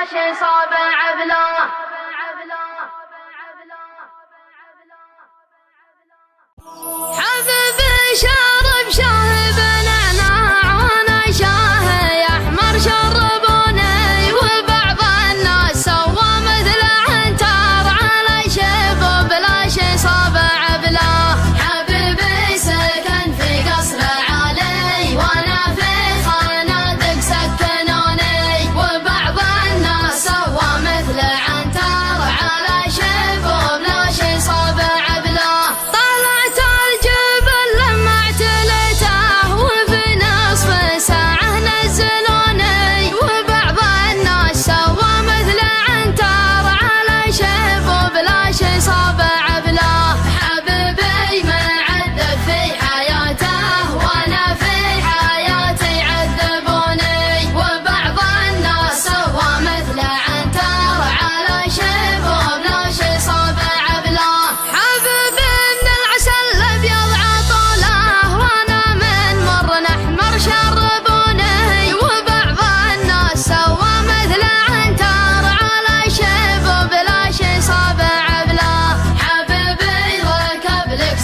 بلا شي صابع بلا. حبيبي شارب شاهي بنعناع وانا شاهي احمر شربوني، وبعض الناس سوى مثل عنتر على شيب بلا شي صابع بلا. حبيبي سكن في قصر عالي وانا في خنادق سكنوني، وبعض الناس سوى مثل عنتر على شيب بلا شي صابع بلا. طلعت الجبل لما اعتليته وفي نصف ساعة نزلوني، وبعض الناس سوى مثل عنتر على شيب بلا شي صابع بلا. حبيبي ما عذب في حياته وانا في حياتي عذبوني، وبعض الناس سوى مثل عنتر على شيب بلا شي صابع بلا. حبيبي من العسل الابيض عطوله وانا من مر احمر شربوني، وبعض الناس سوى مثل عنتر على شيب بلا شي صابع بلا. حبيبي ركب لك